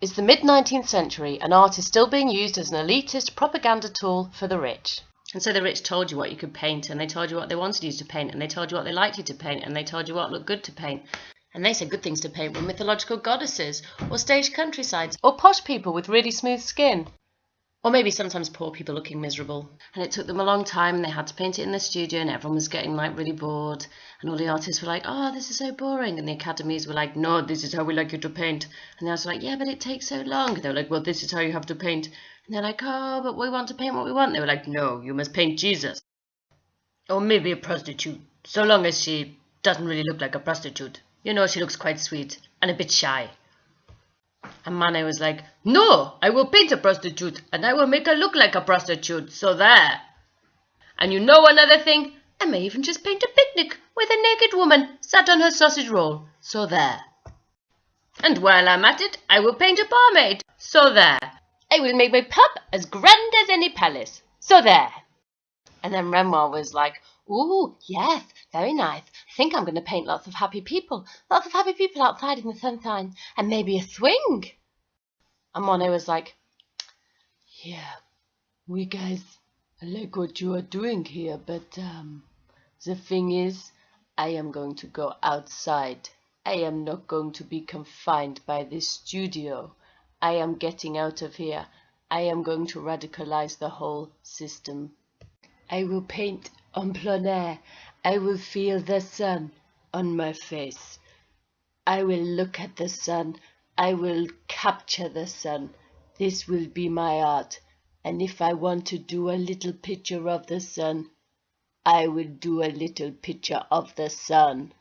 It's the mid-19th century, and art is still being used as an elitist propaganda tool for the rich. And so the rich told you what you could paint, and they told you what they wanted you to paint, and they told you what they liked you to paint, and they told you what looked good to paint. And they said good things to paint were mythological goddesses, or staged countrysides, or posh people with really smooth skin. Or maybe sometimes poor people looking miserable. And it took them a long time, and they had to paint it in the studio, and everyone was getting like really bored. And all the artists were like, oh, this is so boring. And the academies were like, no, this is how we like you to paint. And the artists were like, yeah, but it takes so long. And they were like, well, this is how you have to paint. And they're like, oh, but we want to paint what we want. And they were like, no, you must paint Jesus. Or maybe a prostitute, so long as she doesn't really look like a prostitute. You know, she looks quite sweet and a bit shy. And Manet was like, no, I will paint a prostitute, and I will make her look like a prostitute, so there. And you know another thing? I may even just paint a picnic with a naked woman sat on her sausage roll, so there. And while I'm at it, I will paint a barmaid, so there. I will make my pub as grand as any palace, so there. And then Renoir was like, ooh, yes, very nice. I think I'm going to paint lots of happy people outside in the sunshine, and maybe a swing. And Monet was like, yeah, we guys, I like what you are doing here, but the thing is, I am going to go outside. I am not going to be confined by this studio. I am getting out of here. I am going to radicalize the whole system. I will paint en plein air. I will feel the sun on my face. I will look at the sun. I will capture the sun. This will be my art. And if I want to do a little picture of the sun, I will do a little picture of the sun.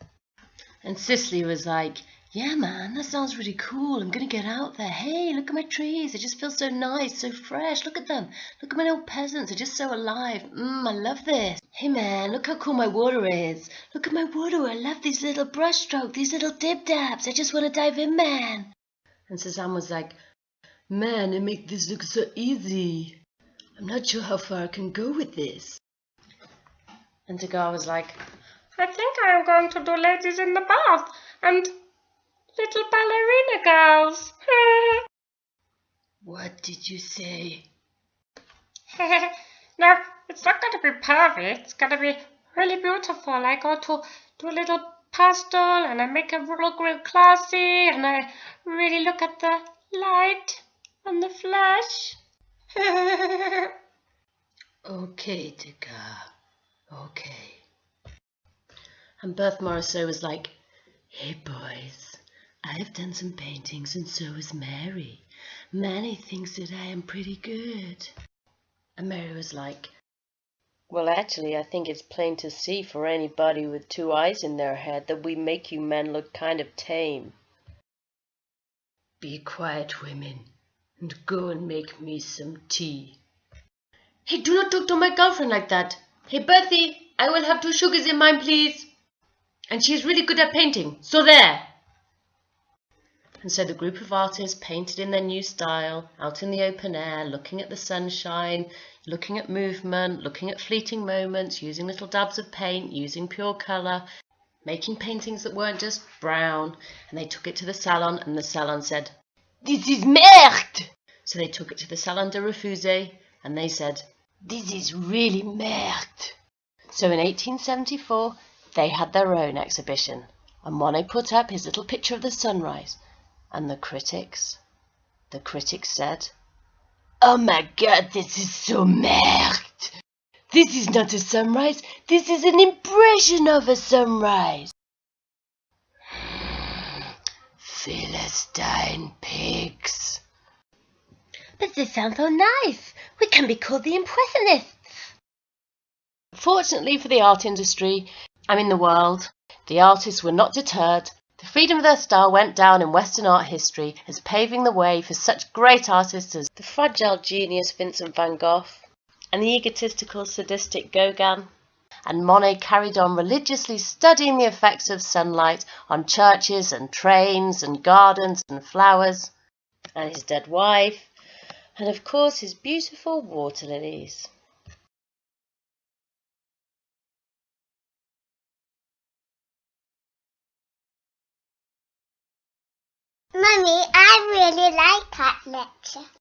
And Cicely was like, yeah, man, that sounds really cool. I'm going to get out there. Hey, look at my trees. They just feel so nice, so fresh. Look at them. Look at my little peasants. They're just so alive. I love this. Hey, man, look how cool my water is. Look at my water. I love these little brush strokes, these little dib-dabs. I just want to dive in, man. And Suzanne was like, man, you make this look so easy. I'm not sure how far I can go with this. And Degas was like, I think I am going to do ladies in the bath and little ballerina girls. what did you say? No, it's not going to be perfect. It's going to be really beautiful. I go to do a little pastel and I make it real classy and I really look at the light and the flash. Okay, Degas. Okay. And Berthe Morisot was like, hey boys, I have done some paintings and so has Mary. Manet thinks that I am pretty good. And Mary was like, well, actually, I think it's plain to see for anybody with two eyes in their head that we make you men look kind of tame. Be quiet, women, and go and make me some tea. Hey, do not talk to my girlfriend like that. Hey, Berthe, I will have 2 sugars in mine, please. And she's really good at painting, so there. And so the group of artists painted in their new style, out in the open air, looking at the sunshine, looking at movement, looking at fleeting moments, using little dabs of paint, using pure colour, making paintings that weren't just brown. And they took it to the salon, and the salon said, this is merde! So they took it to the Salon de Refusé, and they said, this is really merde. So in 1874, they had their own exhibition, and Monet put up his little picture of the sunrise, and the critics said, oh my God, this is so merde. This is not a sunrise, this is an impression of a sunrise. Philistine pigs. But this sounds so nice. We can be called the Impressionists. Fortunately for the art industry, the world, the artists were not deterred. The freedom of their style went down in Western art history as paving the way for such great artists as the fragile genius Vincent van Gogh and the egotistical sadistic Gauguin. And Monet carried on religiously studying the effects of sunlight on churches and trains and gardens and flowers, and his dead wife, and of course his beautiful water lilies. Mummy, I really like cat lecture.